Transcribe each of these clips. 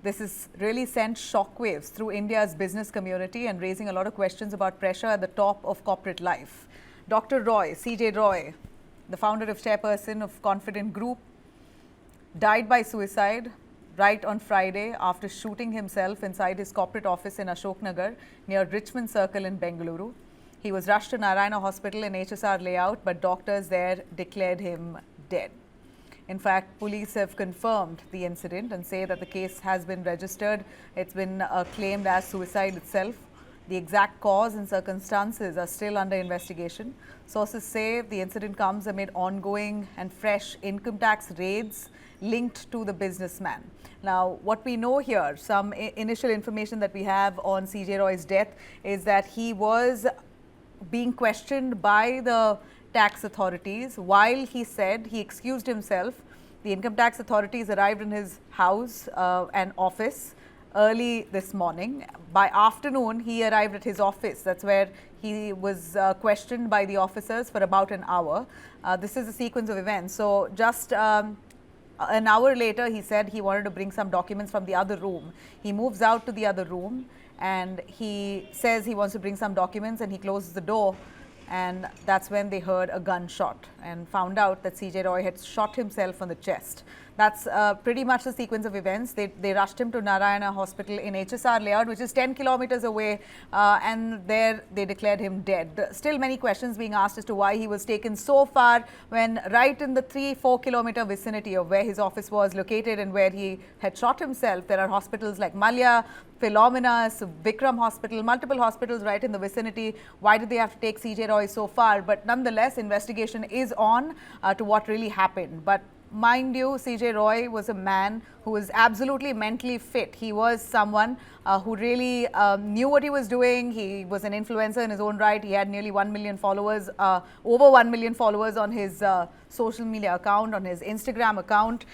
This has really sent shockwaves through India's business community and raising a lot of questions about pressure at the top of corporate life. Dr. Roy, CJ Roy, the founder of chairperson of Confident Group, died by suicide right on Friday after shooting himself inside his corporate office in Ashok Nagar near Richmond Circle in Bengaluru. He was rushed to Narayana Hospital in HSR layout, but doctors there declared him dead. In fact, police have confirmed the incident and say that the case has been registered. It's been claimed as suicide itself. The exact cause and circumstances are still under investigation. Sources say the incident comes amid ongoing and fresh income tax raids linked to the businessman. Now, what we know here, some initial information that we have on CJ Roy's death is that he was being questioned by the tax authorities. While he said he excused himself, the income tax authorities arrived in his house and office early this morning. By afternoon, he arrived at his office. That's where he was questioned by the officers for about an hour. This is a sequence of events. So just an hour later, he said he wanted to bring some documents from the other room. He moves out to the other room and he says he wants to bring some documents, and he closes the door. And that's when they heard a gunshot and found out that CJ Roy had shot himself on the chest. That's pretty much the sequence of events. They rushed him to Narayana Hospital in HSR layout, which is 10 kilometers away, and there they declared him dead. Still many questions being asked as to why he was taken so far when right in the 3-4 kilometer vicinity of where his office was located and where he had shot himself. There are hospitals like Malya, Philomena, Vikram Hospital, multiple hospitals right in the vicinity. Why did they have to take CJ Roy so far? But nonetheless, investigation is on to what really happened. But mind you, CJ Roy was a man who was absolutely mentally fit. He was someone who really knew what he was doing. He was an influencer in his own right. He had nearly 1 million followers, over 1 million followers on his social media account, on his Instagram account.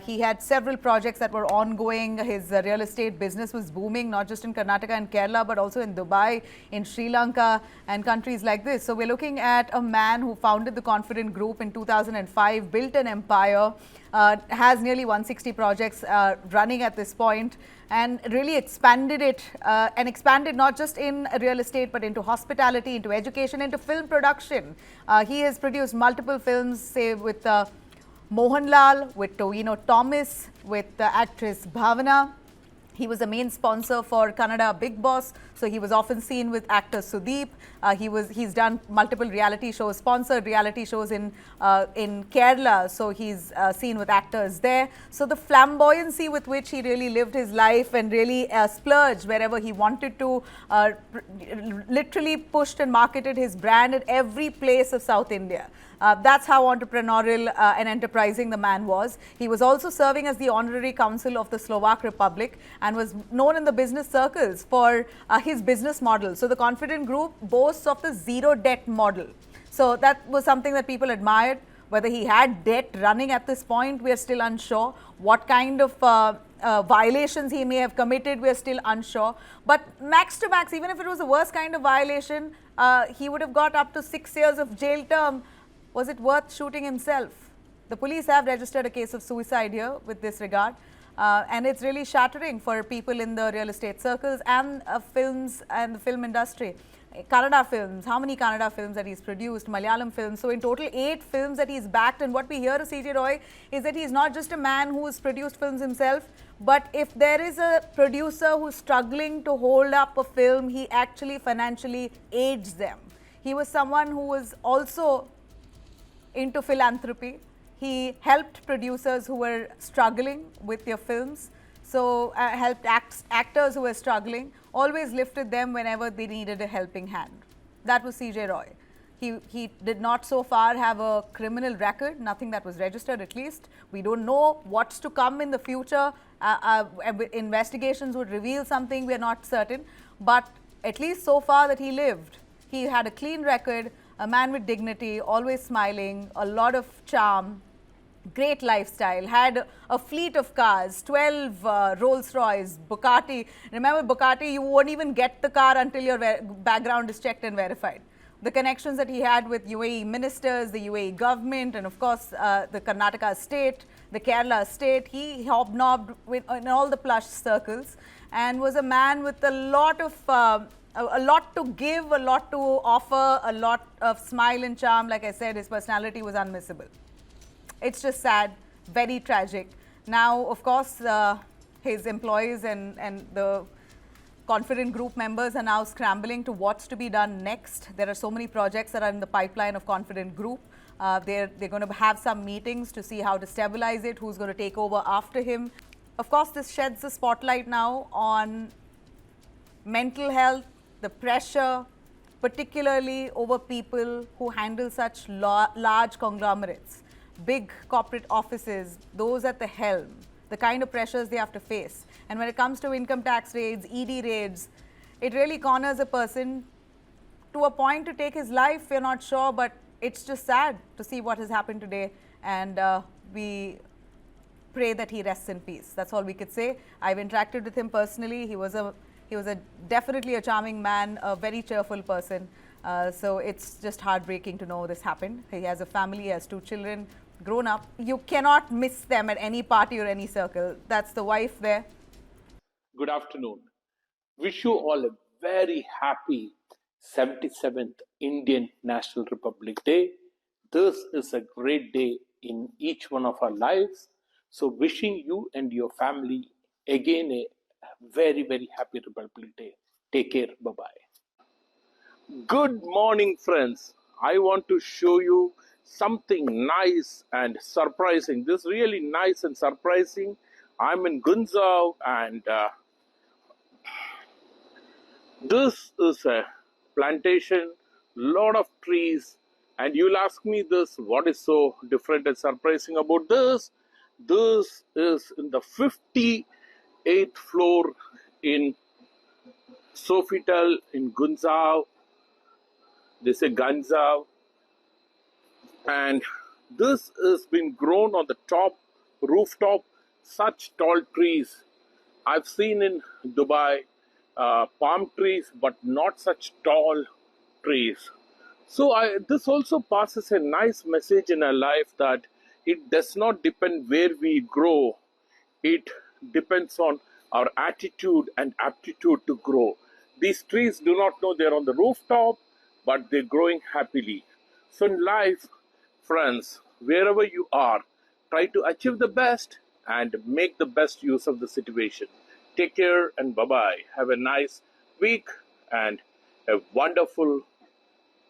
He had several projects that were ongoing. His real estate business was booming, not just in Karnataka and Kerala, but also in Dubai, in Sri Lanka and countries like this. So we're looking at a man who founded the Confident Group in 2005, built an empire, has nearly 160 projects running at this point, and really expanded it and expanded not just in real estate but into hospitality, into education, into film production. He has produced multiple films, say with Mohanlal, with Tovino Thomas, with the actress Bhavana. He was a main sponsor for Kannada Big Boss, so he was often seen with actor Sudeep. He's done multiple reality shows, sponsored reality shows in Kerala, so he's seen with actors there. So the flamboyancy with which he really lived his life and really splurged wherever he wanted to, literally pushed and marketed his brand at every place of South India. That's how entrepreneurial and enterprising the man was. He was also serving as the honorary consul of the Slovak Republic and was known in the business circles for his business model. So the Confident Group boasts of the zero debt model. So that was something that people admired. Whether he had debt running at this point, we are still unsure. What kind of violations he may have committed, we are still unsure. But max to max, even if it was the worst kind of violation, he would have got up to 6 years of jail term. Was it worth shooting himself? The police have registered a case of suicide here with this regard. And it's really shattering for people in the real estate circles and films and the film industry. Kannada films, how many Kannada films that he's produced, Malayalam films. So in total, 8 films that he's backed. And what we hear of CJ Roy is that he's not just a man who's produced films himself, but if there is a producer who's struggling to hold up a film, he actually financially aids them. He was someone who was also into philanthropy. He helped producers who were struggling with their films. So helped actors who were struggling, always lifted them whenever they needed a helping hand. That was CJ Roy. He did not so far have a criminal record, nothing that was registered at least. We don't know what's to come in the future. Investigations would reveal something, we are not certain. But at least so far that he lived, he had a clean record, a man with dignity, always smiling, a lot of charm, great lifestyle, had a fleet of cars, 12 Rolls-Royce, Bugatti. Remember Bugatti, you won't even get the car until your background is checked and verified. The connections that he had with UAE ministers, the UAE government, and of course the Karnataka state, the Kerala state. He hobnobbed in all the plush circles and was a man with a lot to give, a lot to offer, a lot of smile and charm. Like I said, his personality was unmissable. It's just sad, very tragic. Now, of course, his employees and the Confident Group members are now scrambling to what's to be done next. There are so many projects that are in the pipeline of Confident Group. They're going to have some meetings to see how to stabilize it, who's going to take over after him. Of course, this sheds a spotlight now on mental health, the pressure, particularly over people who handle such large conglomerates, big corporate offices, those at the helm, the kind of pressures they have to face. And when it comes to income tax raids, ED raids, it really corners a person to a point to take his life. We're not sure, but it's just sad to see what has happened today. And we pray that he rests in peace. That's all we could say. I've interacted with him personally. He was definitely a charming man, a very cheerful person. So it's just heartbreaking to know this happened. He has a family, he has 2 children, grown up. You cannot miss them at any party or any circle. That's the wife there. Good afternoon. Wish you all a very happy 77th Indian National Republic Day. This is a great day in each one of our lives. So wishing you and your family again a very, very happy Republic Day. Take care. Bye-bye. Good morning, friends. I want to show you something nice and surprising. This is really nice and surprising. I'm in Gunjau and this is a plantation, lot of trees, and you'll ask me this, what is so different and surprising about this? This is in the 58th floor in Sofitel in Gunjau. They say Ganjau. And this has been grown on the top rooftop, such tall trees. I've seen in Dubai palm trees, but not such tall trees. So this also passes a nice message in our life that it does not depend where we grow. It depends on our attitude and aptitude to grow. These trees do not know they're on the rooftop, but they're growing happily. So in life, friends, wherever you are, try to achieve the best and make the best use of the situation. Take care and bye-bye. Have a nice week and a wonderful